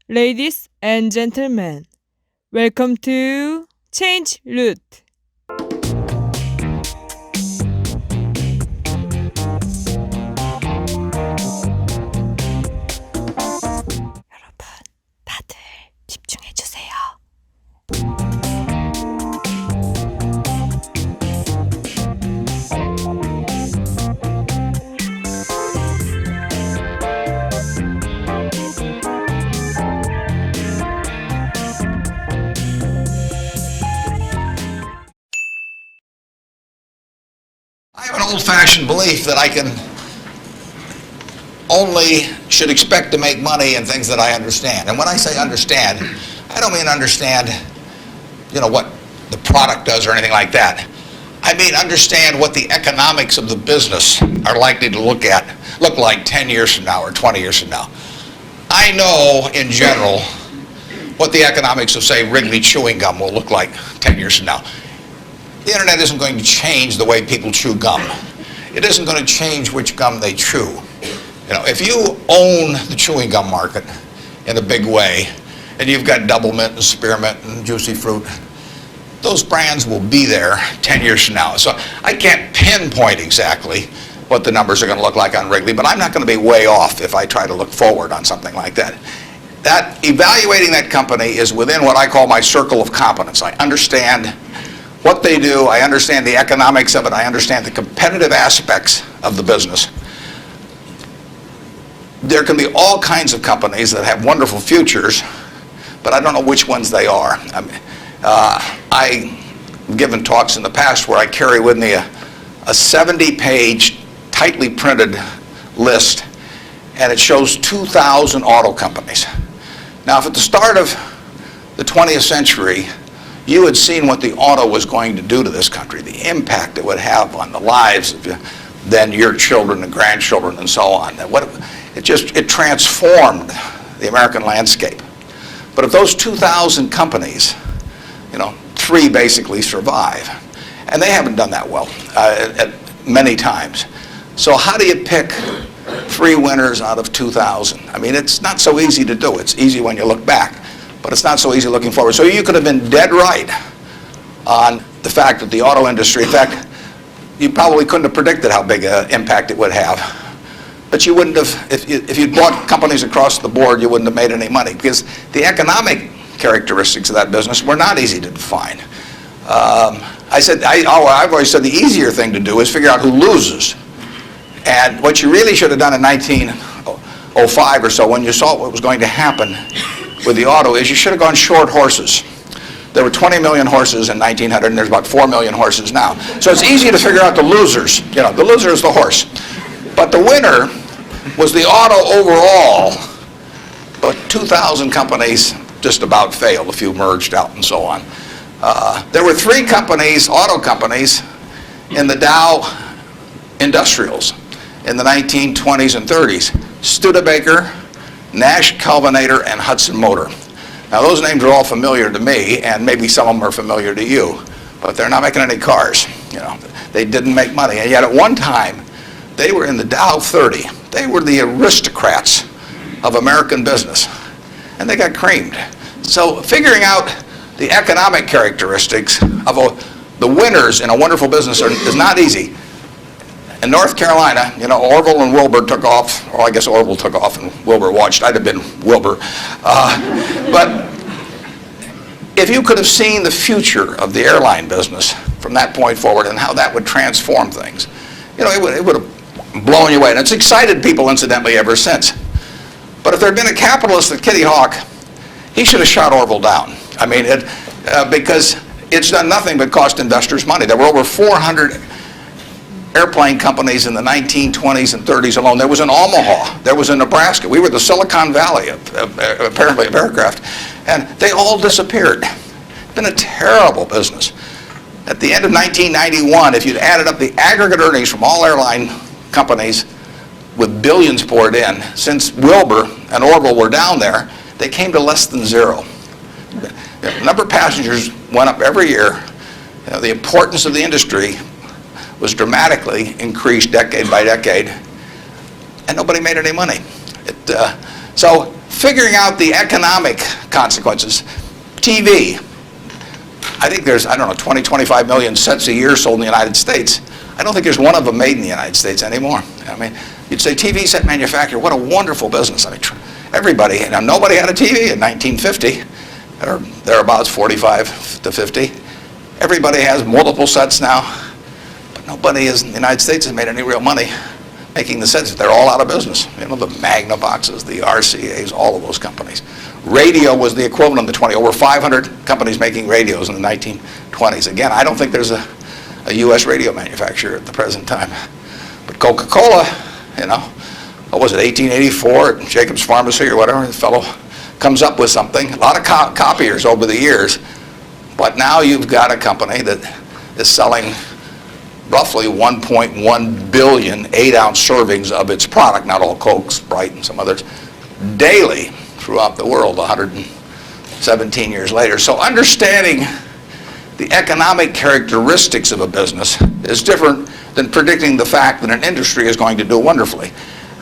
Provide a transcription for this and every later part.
Ladies and gentlemen, welcome to 체인지루트. 여러분, 다들 집중해 주세요. I have an old-fashioned belief that I can only should expect to make money in things that I understand. And when I say understand, I don't mean understand, what the product does or anything like that. I mean understand what the economics of the business are likely to look like 10 years from now or 20 years from now. I know, in general, what the economics of, say, Wrigley chewing gum will look like 10 years from now. The internet isn't going to change the way people chew gum. It isn't going to change which gum they chew. If you own the chewing gum market in a big way, and you've got Double Mint and Spearmint and Juicy Fruit, those brands will be there 10 years from now. So I can't pinpoint exactly what the numbers are going to look like on Wrigley, but I'm not going to be way off if I try to look forward on something like that. That evaluating that company is within what I call my circle of competence. I understand what they do, I understand the economics of it, I understand the competitive aspects of the business. There can be all kinds of companies that have wonderful futures, but I don't know which ones they are. I've given talks in the past where I carry with me a 70-page, tightly printed list, and it shows 2,000 auto companies. Now, if at the start of the 20th century, you had seen what the auto was going to do to this country, the impact it would have on the lives of then your children and grandchildren and so on. It transformed the American landscape. But if those 2,000 companies, 3 basically survive, and they haven't done that well at many times. So how do you pick 3 winners out of 2,000? I mean, it's not so easy to do. It's easy when you look back, but it's not so easy looking forward. So you could have been dead right on the fact that the auto industry, in fact, you probably couldn't have predicted how big an impact it would have. But you wouldn't have, if you'd bought companies across the board, you wouldn't have made any money, because the economic characteristics of that business were not easy to define. I've always said the easier thing to do is figure out who loses. And what you really should have done in 1905 or so, when you saw what was going to happen with the auto, is you should have gone short horses. There were 20 million horses in 1900, and there's about 4 million horses now. So it's easy to figure out the losers. The loser is the horse. But the winner was the auto overall. But 2,000 companies just about failed. A few merged out and so on. There were 3 companies, auto companies, in the Dow Industrials in the 1920s and 30s. Studebaker, Nash Kelvinator, and Hudson Motor. Now those names are all familiar to me, and maybe some of them are familiar to you, but they're not making any cars. They didn't make money, and yet at one time they were in the Dow 30. They were the aristocrats of American business, and they got creamed. So figuring out the economic characteristics of the winners in a wonderful business is not easy. In North Carolina, Orville and Wilbur took off, or I guess Orville took off and Wilbur watched. I'd have been Wilbur. But if you could have seen the future of the airline business from that point forward and how that would transform things, it would have blown you away. And it's excited people, incidentally, ever since. But if there had been a capitalist at Kitty Hawk, he should have shot Orville down. I mean, because it's done nothing but cost investors money. There were over 400 airplane companies in the 1920s and 30s alone. There was in Omaha. There was in Nebraska. We were the Silicon Valley, apparently, of aircraft. And they all disappeared. It's been a terrible business. At the end of 1991, if you'd added up the aggregate earnings from all airline companies with billions poured in, since Wilbur and Orville were down there, they came to less than 0. The number of passengers went up every year. The importance of the industry was dramatically increased decade by decade, and nobody made any money. So figuring out the economic consequences. TV. I think there's, 20, 25 million sets a year sold in the United States. I don't think there's one of them made in the United States anymore. I mean, you'd say TV set manufacturer, what a wonderful business. I mean, everybody, nobody had a TV in 1950, or thereabouts, 45 to 50. Everybody has multiple sets now, but nobody in the United States has made any real money making the sets. They're all out of business. The Magnavoxes, the RCAs, all of those companies. Radio was the equivalent of the 20. Over 500 companies making radios in the 1920s. Again, I don't think there's a U.S. radio manufacturer at the present time. But Coca-Cola, what was it, 1884 at Jacobs Pharmacy or whatever, the fellow comes up with something. A lot of copiers over the years, but now you've got a company that is selling roughly 1.1 billion 8-ounce servings of its product, not all Coke, Sprite, and some others, daily throughout the world 117 years later. So understanding the economic characteristics of a business is different than predicting the fact that an industry is going to do wonderfully.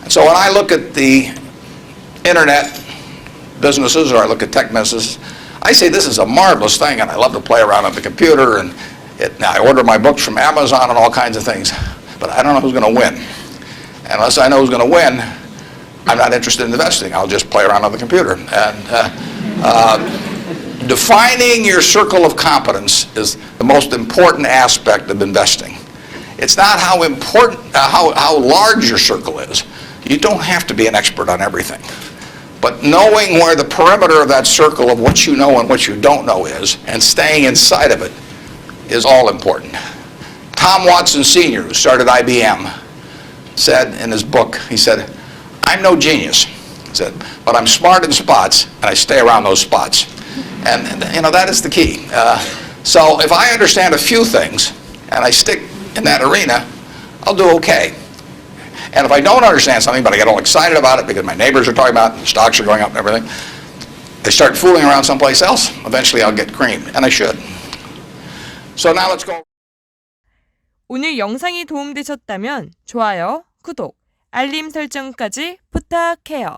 And so when I look at the internet businesses, or I look at tech businesses, I say this is a marvelous thing, and I love to play around on the computer, and I order my books from Amazon and all kinds of things, but I don't know who's going to win. And unless I know who's going to win, I'm not interested in investing. I'll just play around on the computer. And defining your circle of competence is the most important aspect of investing. It's not how important, how large your circle is. You don't have to be an expert on everything. But knowing where the perimeter of that circle of what you know and what you don't know is, and staying inside of it, is all important. Tom Watson Sr., who started IBM, said in his book, he said, I'm no genius, he said, but I'm smart in spots, and I stay around those spots. And that is the key. So if I understand a few things, and I stick in that arena, I'll do okay. And if I don't understand something, but I get all excited about it because my neighbors are talking about it, the stocks are going up and everything, I start fooling around someplace else, eventually I'll get creamed, and I should. So now let's go. 오늘 영상이 도움되셨다면 좋아요, 구독, 알림 설정까지 부탁해요.